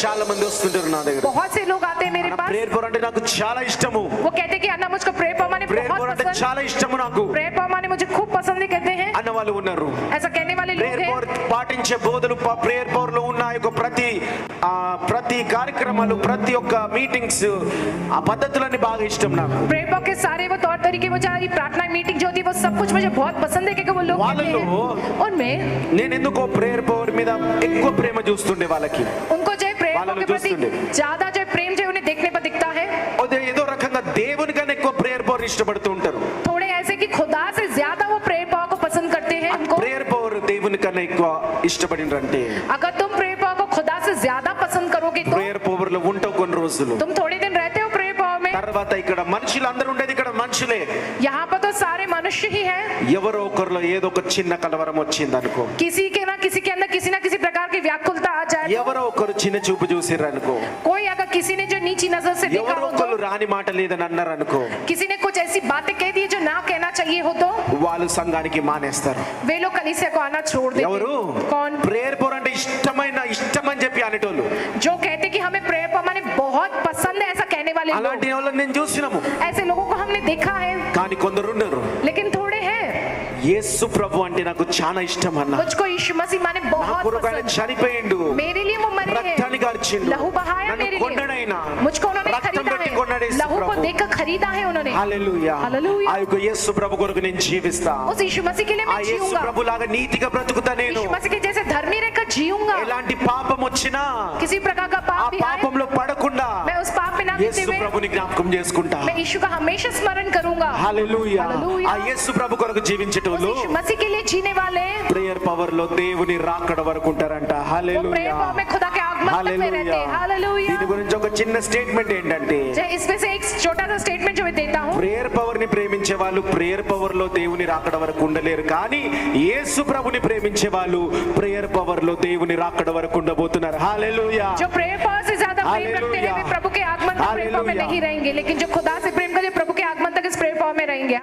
చాలా మంది వస్తుంటారు నా దగ్గర. बहुत से लोग आते हैं मेरे पास, ప్రేయర్ పవర్ అంటే నాకు చాలా ఇష్టము. वो कहते हैं कि अन्ना मुझको प्रेयर पावर माने ప్రేయర్ बहुत పవర్ అంటే पसंद, చాలా ఇష్టము నాకు प्रेयर पावर माने मुझे खूब पसंद है कहते हैं, అన్న వాళ్ళు ఉన్నారు. ऐसा कहने वाले लोग ప్రేయర్ हैं। పవర్ పాటించే బోధలు ప్రేయర్ పవర్ లో ఉన్న యొక్క ప్రతి కార్యక్రమాలు, ప్రతి ఒక్క మీటింగ్స్, ఆ పద్ధతులన్నీ బాగా ఇష్టం నాకు. प्रेयर पावर के सारे वो तौर तरीके, वो सारी प्रार्थना मीटिंग जो होती है वो सब कुछ मुझे बहुत पसंद है, क्योंकि वो लोग कहते हैं उनमें నేను ఎందుకో ప్రేయర్ పవర్ మీద ఎక్కువ ప్రేమ చూస్తుండే వాళ్ళకి. उनको जो प्रेयर पावर के प्रति చూస్తుండే. ज्यादा जो प्रेम जो उन्हें देखने पर दिखता है, అదే ఏదో రకంగా దేవుని కన్నా ఎక్కువ ప్రేయర్ పవర్ ఇష్టపడుతూ ఉంటారు. थोड़े ऐसे कि खुदा से ज्यादा वो प्रेयर पावर को पसंद करते हैं। उनको ప్రేయర్ పవర్ దేవుని కన్నా ఎక్కువ ఇష్టపడినంటే, अगर तुम प्रेयर पावर को खुदा से ज्यादा पसंद करोगे तो ప్రేయర్ పవర్ లో ఉంటావు కొన్ని రోజులు, तुम थोड़े दिन रहते हो प्रेयर पावर में, తర్వాత ఇక్కడ మనుషులు అందరూ ఉండేది ఇక్కడ మనుషులే, यहाँ पर तो सारे मनुष्य ही हैं। ఎవరో ఒకరిలో ఏదో ఒక చిన్న కలవరం వచ్చింది అనుకో, किसी के अंदर किसी ना किसी प्रकार की व्याकुलता आ जाए, ఎవరో ఒకరు చిన్న చూపు చూసిర్రు అనుకో, कोई अगर किसी ने जो नीची नजर से देखा ఎవరో हो तो, ఒకరు రాని మాట లేదని అన్నారు అనుకో, किसी ने कुछ ऐसी बातें कह दी जो ना कहना चाहिए हो तो వాళ్ళు సంఘానికి మానేస్తారు. वे लोग कलीसिया को आना छोड़ देते ఎవరు? हैं। कौन? ప్రేయర్ పవర్ అంటే ఇష్టమని చెప్పి అనేటోళ్ళు, जो कहते कि हमें प्रेयर पावर माने बहुत पसंद है, ऐसा कहने वाले लोग, అలాంటి వాళ్ళని నేను చూసినాము. ऐसे लोगों को हमने देखा है, కానీ కొందరు ఉన్నారు, लेकिन थोड़े हैं। యేసు ప్రభు అంటే నాకు చాలా ఇష్టం అన్న, मुझको यीशु मसीह माने నా बहुत కొరకు ఆయన पसंद, చనిపోయిండు, मेरे लिए वो मरे రక్తాన్ని हैं, కార్చిండు, लहू बहाया నన్ను मेरे కొన్నాడైనా, लिए, मुझको उन्होंने రక్తం खरीदा పెట్టి है, కొన్నాడు యేసు लहू को ప్రభు. देकर खरीदा है उन्होंने। హల్లెలూయా. హల్లెలూయా. ఆ యొక్క యేసు ప్రభు కొరకు నేను జీవిస్తా, उस यीशु मसीह के लिए ఆ मैं యేసు जीऊंगा, ప్రభు లాగా నీతిగా బ్రతుకుతా నేను. यीशु मसीह के जैसे धर्मी रहकर जीऊंगा, ఎలాంటి పాపం వచ్చినా किसी प्रकार का ఆ पाप भी आए పాపంలో పడకుండా मैं उस पाप में ना गिरते యేసు हुए ప్రభుని జ్ఞాపకం చేసుకుంటా. मैं यीशु का हमेशा स्मरण करूंगा। హల్లెలూయా. హల్లెలూయా. ఆ యేసు ప్రభు కొరకు उस జీవించేటోళ్ళు यीशु मसीह के लिए जीने वाले ప్రేయర్ పవర్ లో దేవుని రాకడ వరకు ఉంటారంట. वो प्रेयर హల్లెలూయా. पावर में खुदा के आगमन तक में रहते हैं। हालेलुया। దీని గురించి ఒక చిన్న స్టేట్మెంట్ ఏంటంటే, इसमें से एक छोटा सा स्टेटमेंट जो मैं देता हूँ, ప్రేయర్ పవర్ ని ప్రేమించే వాళ్ళు ప్రేయర్ పవర్ లో దేవుని రాకడ వరకు ఉండలేరు, కానీ యేసు ప్రభుని ప్రేమించే వాళ్ళు ప్రేయర్ పవర్ లో దేవుని రాకడ వరకు ఉండబోతున్నారు. హల్లెలూయా. जो प्रेयर पावर से ज्यादा प्रेम रखते हैं वे प्रभु के आगमन तक प्रेयर पावर में नहीं रहेंगे, लेकिन जो खुदा से प्रेम करे प्रभु के आगमन तक इस प्रेयर पावर में रहेंगे।